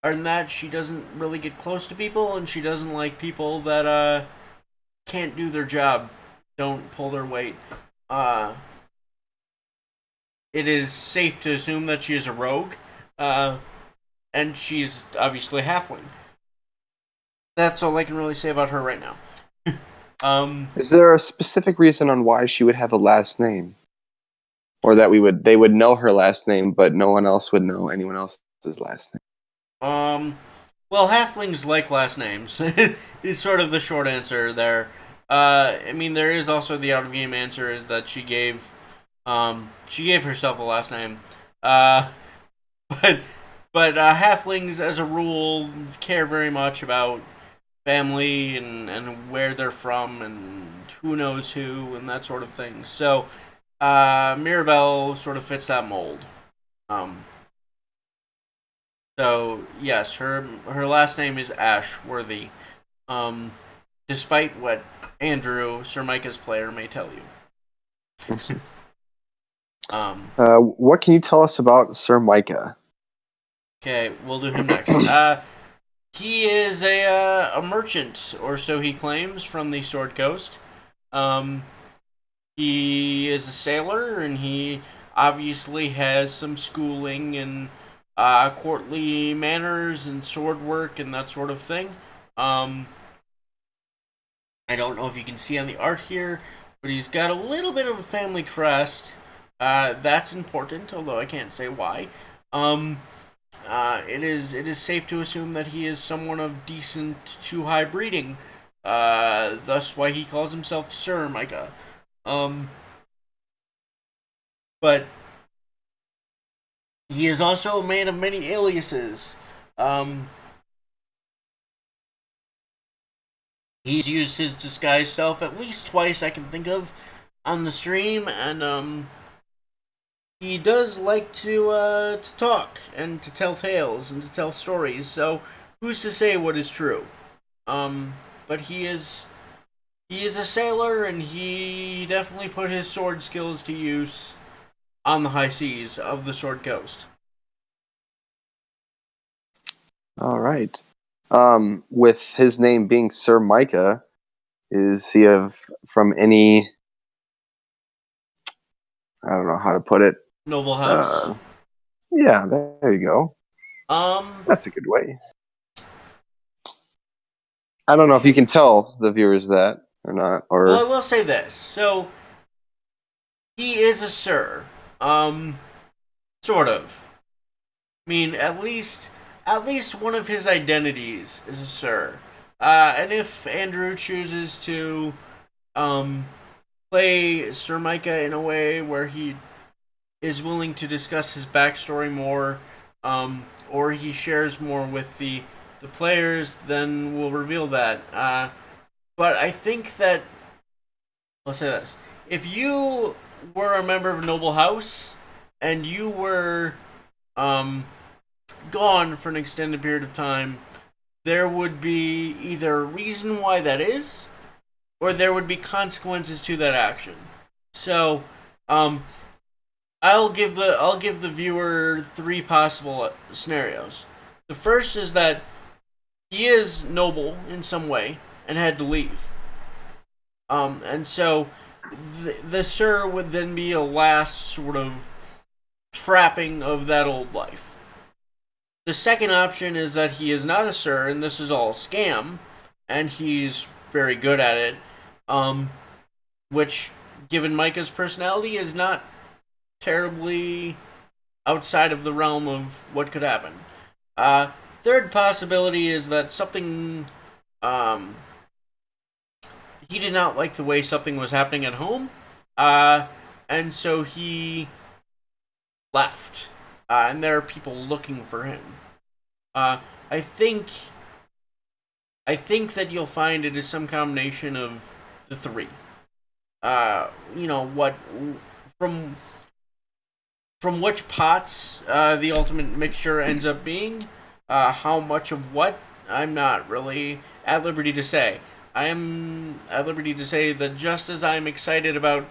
Other than that, she doesn't really get close to people, and she doesn't like people that can't do their job, don't pull their weight. Uh, it is safe to assume that she is a rogue, uh, and she's obviously halfling. That's all I can really say about her right now. Is there a specific reason on why she would have a last name, or that they would know her last name, but no one else would know anyone else's last name? Well, halflings like last names. Is sort of the short answer there. I mean, there is also the out of game answer is that she gave herself a last name. Uh, but halflings, as a rule, care very much about family and where they're from and who knows who and that sort of thing. So, Mirabelle sort of fits that mold. Um, so yes, her last name is Ashworthy. Um, Despite what Andrew, Sir Micah's player, may tell you. What can you tell us about Sir Micah? Okay, we'll do him next. He is a merchant, or so he claims, from the Sword Coast. Um, he is a sailor, and he obviously has some schooling in courtly manners and sword work and that sort of thing. Um, I don't know if you can see on the art here, but he's got a little bit of a family crest. That's important, although I can't say why. Um, it is safe to assume that he is someone of decent to high breeding. Thus, why he calls himself Sir Micah. Um, but he is also a man of many aliases. Um, he's used his disguised self at least twice I can think of on the stream, and he does like to talk and to tell tales and to tell stories. So who's to say what is true? But he is a sailor, and he definitely put his sword skills to use on the high seas of the Sword Coast. All right. With his name being Sir Micah, is he from any? I don't know how to put it. Noble House. Yeah, there you go. Um, That's a good way. I don't know if you can tell the viewers that or not. well, I Or will say this. So he is a sir. Sort of. I mean, at least one of his identities is a sir. And if Andrew chooses to um play Sir Micah in a way where he is willing to discuss his backstory more, or he shares more with the players, then we'll reveal that. But I think that let's say this: if you were a member of a noble house and you were um, gone for an extended period of time, there would be either a reason why that is, or there would be consequences to that action. So, um, I'll give the viewer three possible scenarios. The first is that he is noble in some way and had to leave. And so the sir would then be a last sort of frapping of that old life. The second option is that he is not a Sir, and this is all a scam, and he's very good at it, which, given Micah's personality, is not terribly outside of the realm of what could happen. Third possibility is that something, he did not like the way something was happening at home, and so he left, and there are people looking for him. I think, that you'll find it is some combination of the three. What from which pots the ultimate mixture ends up being. How much of what, I'm not really at liberty to say. I am at liberty to say that just as I'm excited about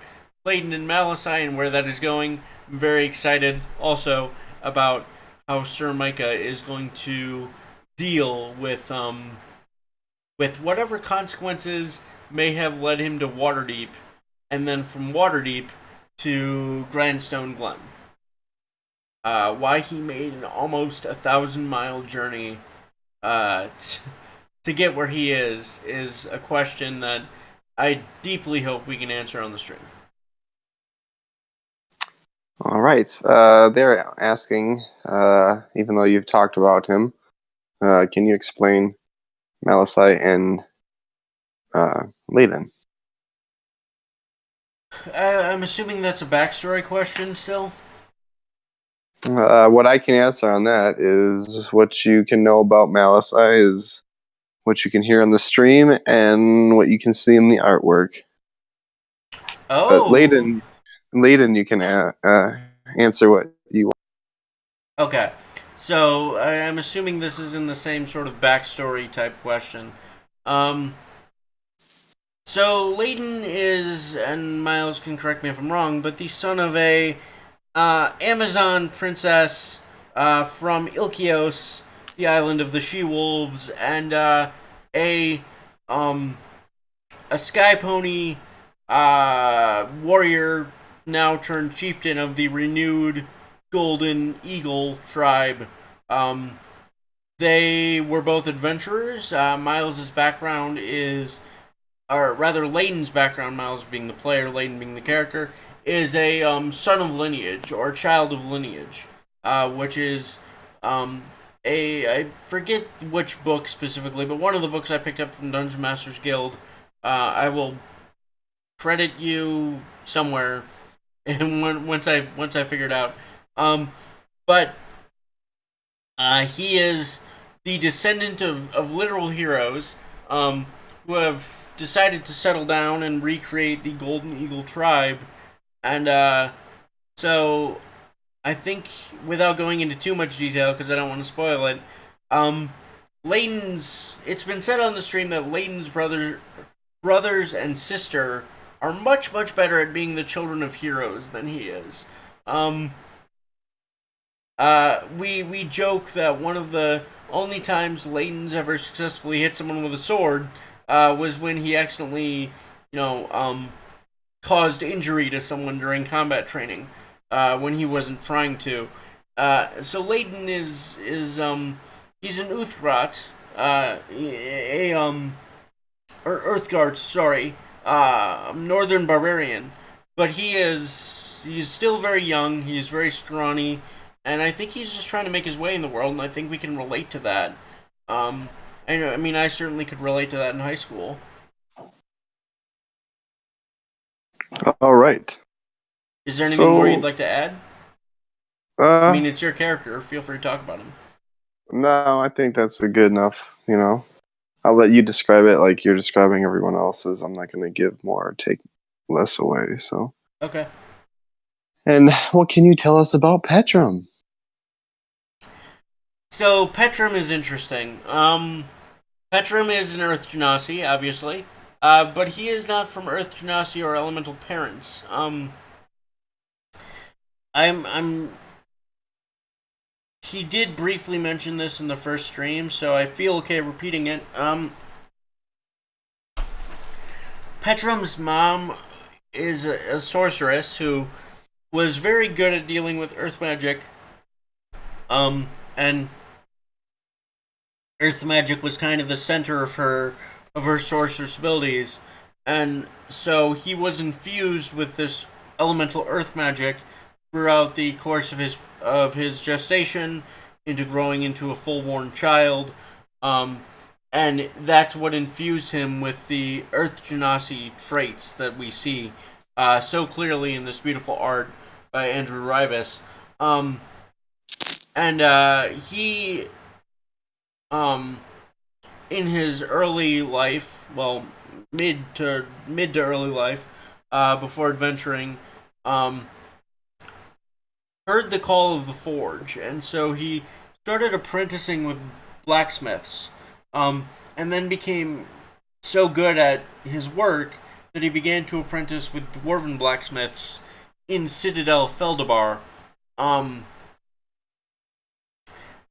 Clayton and Malasai and where that is going, I'm very excited also about how Sir Micah is going to deal with whatever consequences may have led him to Waterdeep, and then from Waterdeep to Grindstone Glen. Why he made an almost 1,000-mile journey to get where he is a question that I deeply hope we can answer on the stream. All right. They're asking, even though you've talked about him, can you explain Malasai and Leyden? I'm assuming that's a backstory question still? What I can answer on that is what you can know about Malasai is what you can hear on the stream and what you can see in the artwork. Oh. But Leyden, you can answer what you want. Okay. So, I'm assuming this is in the same sort of backstory type question. So, Leyden is, and Miles can correct me if I'm wrong, but the son of a Amazon princess from Ilkios, the island of the She-Wolves, and a sky pony warrior, now turned chieftain of the renewed Golden Eagle tribe. They were both adventurers. Miles's background is, or rather Leyden's background, Miles being the player, Leyden being the character, is a son of lineage, or child of lineage, which is I forget which book specifically, but one of the books I picked up from Dungeon Masters Guild. I will credit you somewhere, and once I figure it out. But he is the descendant of literal heroes who have decided to settle down and recreate the Golden Eagle tribe. And so I think, without going into too much detail because I don't want to spoil it, it's been said on the stream that Leyden's brothers and sister are much, much better at being the children of heroes than he is. We joke that one of the only times Leyden's ever successfully hit someone with a sword was when he accidentally, caused injury to someone during combat training when he wasn't trying to. So Leyden is he's an Uthrat, or Earthguard, sorry, Northern Barbarian, but he's still very young. He's very scrawny. And I think he's just trying to make his way in the world, and I think we can relate to that. I certainly could relate to that in high school. All right. Is there anything more you'd like to add? It's your character. Feel free to talk about him. No, I think that's a good enough, I'll let you describe it like you're describing everyone else's. I'm not going to give more or take less away, so. Okay. And what can you tell us about Petrum? So, Petrum is interesting. Petrum is an Earth Genasi, obviously. But he is not from Earth Genasi or Elemental parents. He did briefly mention this in the first stream, so I feel okay repeating it. Petrum's mom is a sorceress who was very good at dealing with earth magic. And earth magic was kind of the center of her sorceress abilities, and so he was infused with this elemental earth magic throughout the course of his gestation into growing into a full-born child. Um, and that's what infused him with the Earth Genasi traits that we see so clearly in this beautiful art by Andrew Ribas. Um, and he, um, in his early life, well, mid to early life, before adventuring, um, heard the call of the forge, and so he started apprenticing with blacksmiths, and then became so good at his work that he began to apprentice with dwarven blacksmiths in Citadel Feldabar. Um,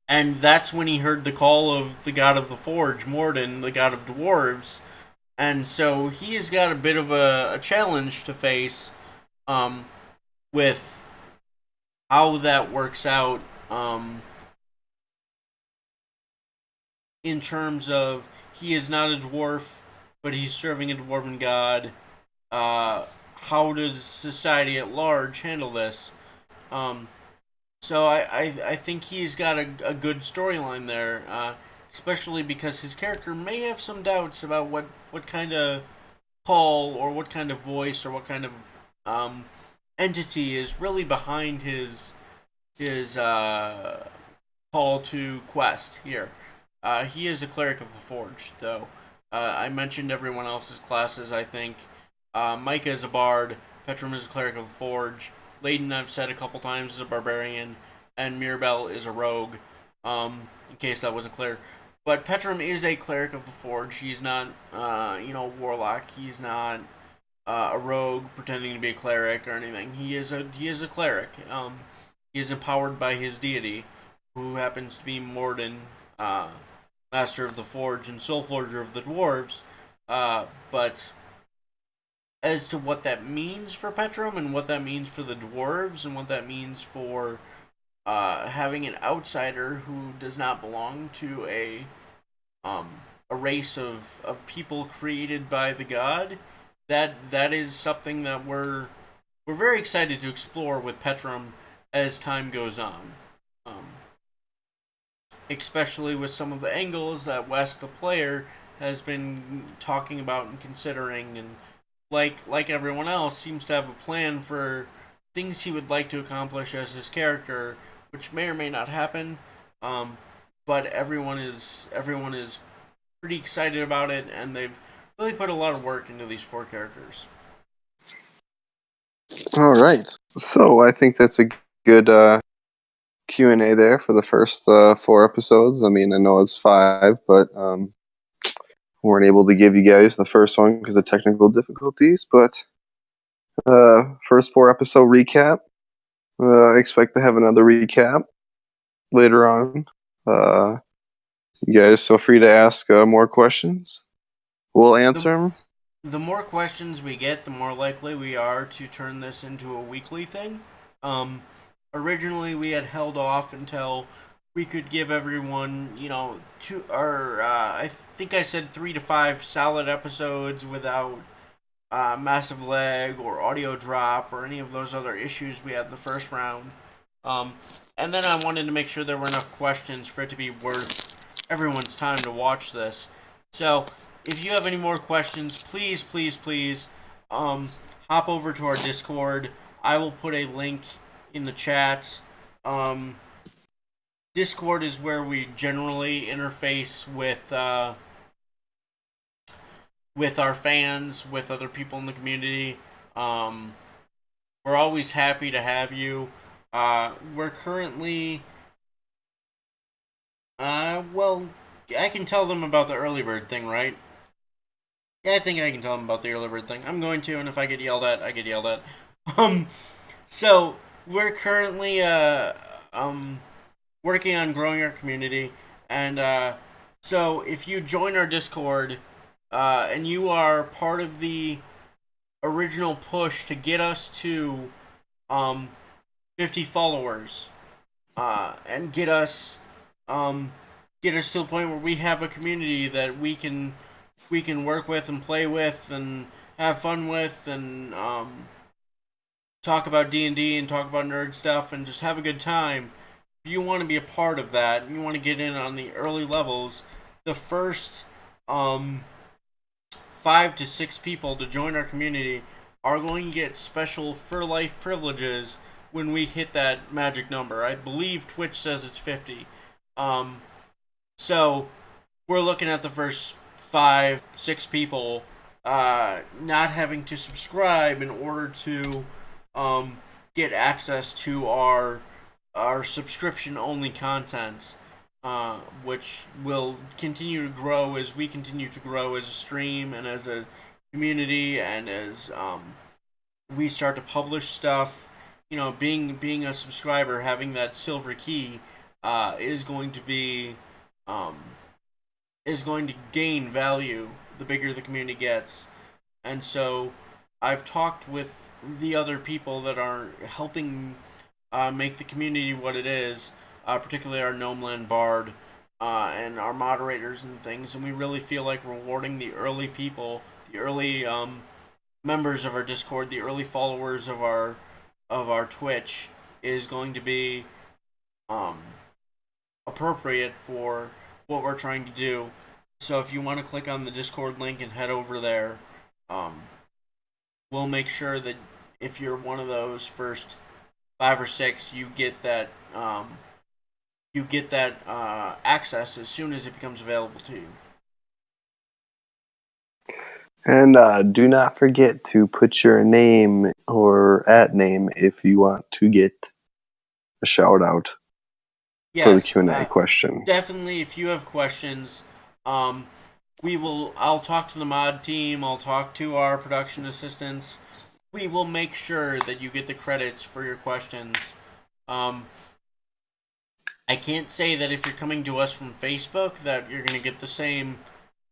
and that's when he heard the call of the god of the forge, Morden, the god of dwarves. And so he has got a bit of a challenge to face um, with how that works out in terms of he is not a dwarf, but he's serving a dwarven god. How does society at large handle this? Um, so I think he's got a good storyline there, especially because his character may have some doubts about what kind of call or what kind of voice or what kind of um, entity is really behind his call to quest here. He is a cleric of the forge, though. I mentioned everyone else's classes. I think Micah is a bard, Petrum is a cleric of the forge, Layden I've said a couple times is a barbarian, and Mirabelle is a rogue. In case that wasn't clear. But Petrum is a cleric of the forge. He's not, warlock. He's not a rogue pretending to be a cleric or anything. He is a cleric. He is empowered by his deity, who happens to be Morden, master of the forge and soul forger of the dwarves. But as to what that means for Petrum and what that means for the dwarves and what that means for having an outsider who does not belong to a race of people created by the god, that is something that we're very excited to explore with Petrum as time goes on. Um, Especially with some of the angles that Wes, the player, has been talking about and considering, and like everyone else, seems to have a plan for things he would like to accomplish as his character, which may or may not happen. Um, but everyone is pretty excited about it, and they've really put a lot of work into these four characters. All right. So I think that's a good Q&A there for the first 4 episodes. I mean, I know it's 5, but weren't able to give you guys the first one because of technical difficulties. But first 4 episode recap. I expect to have another recap later on. You guys feel free to ask more questions. We'll answer them. The more questions we get, the more likely we are to turn this into a weekly thing. Originally, we had held off until we could give everyone, I think I said 3 to 5 solid episodes without massive lag or audio drop or any of those other issues we had the first round. And then I wanted to make sure there were enough questions for it to be worth everyone's time to watch this. So, if you have any more questions, please, hop over to our Discord. I will put a link in the chat. Discord is where we generally interface with our fans, with other people in the community. We're always happy to have you. We're currently, well, I can tell them about the early bird thing, right? Yeah, I think I can tell them about the early bird thing. I'm going to, and if I get yelled at, I get yelled at. So we're currently working on growing our community, and so if you join our Discord, and you are part of the original push to get us to um 50 followers, and um get us to the point where we have a community that we can work with and play with and have fun with, and talk about D&D and talk about nerd stuff and just have a good time. If you want to be a part of that and you want to get in on the early levels, the first um 5 to 6 people to join our community are going to get special for life privileges when we hit that magic number. I believe Twitch says it's 50. Um, so we're looking at the first 5, 6 people not having to subscribe in order to um, get access to our subscription only content, which will continue to grow as we continue to grow as a stream and as a community, and as we start to publish stuff. Being a subscriber, having that silver key, is going to be um, is going to gain value the bigger the community gets. And so I've talked with the other people that are helping make the community what it is, particularly our Gnomeland Bard, and our moderators and things. And we really feel like rewarding the early people, the early members of our Discord, the early followers of our Twitch, is going to be um, appropriate for what we're trying to do. So if you want to click on the Discord link and head over there, um, we'll make sure that if you're one of those first 5 or 6, you get that access as soon as it becomes available to you. And do not forget to put your name or at name if you want to get a shout out for the Q&A question. Definitely, if you have questions, I'll talk to the mod team, I'll talk to our production assistants. We will make sure that you get the credits for your questions. I can't say that if you're coming to us from Facebook that you're going to get the same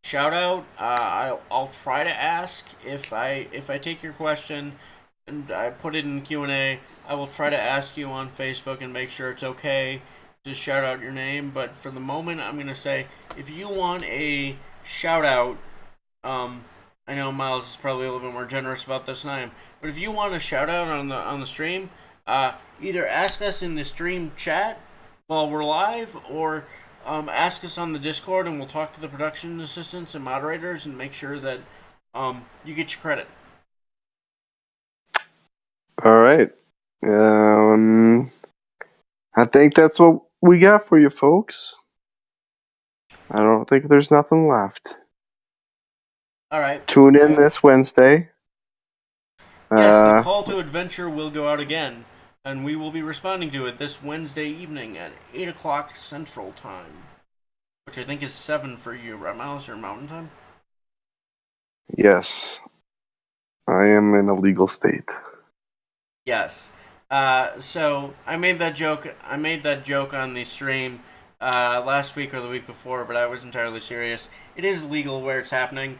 shout out. I'll try to ask if I take your question and I put it in Q&A. I will try to ask you on Facebook and make sure it's okay to shout out your name. But for the moment, I'm going to say if you want a shout out, I know Miles is probably a little bit more generous about this than I am, but if you want a shout out on the stream, either ask us in the stream chat while we're live, or ask us on the Discord, and we'll talk to the production assistants and moderators and make sure that you get your credit. All right. I think that's what we got for you, folks. I don't think there's nothing left. All right. Tune in this Wednesday. Yes, the call to adventure will go out again, and we will be responding to it this Wednesday evening at 8 o'clock Central Time, which I think is 7 for you, right, Miles, or Mountain Time? Yes. I am in a legal state. Yes. So I made that joke on the stream last week or the week before, but I was entirely serious. It is legal where it's happening.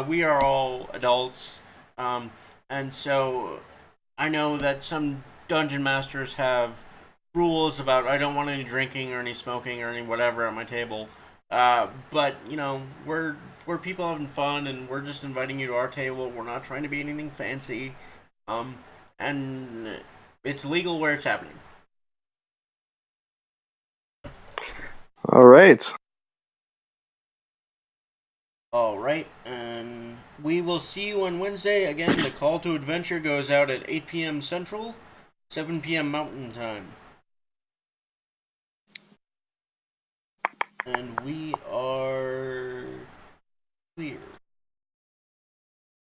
We are all adults, and so I know that some dungeon masters have rules about I don't want any drinking or any smoking or any whatever at my table. But we're people having fun, and we're just inviting you to our table. We're not trying to be anything fancy, and it's legal where it's happening. All right. All right, and we will see you on Wednesday. Again, the call to adventure goes out at 8 p.m. Central, 7 p.m. Mountain Time. And we are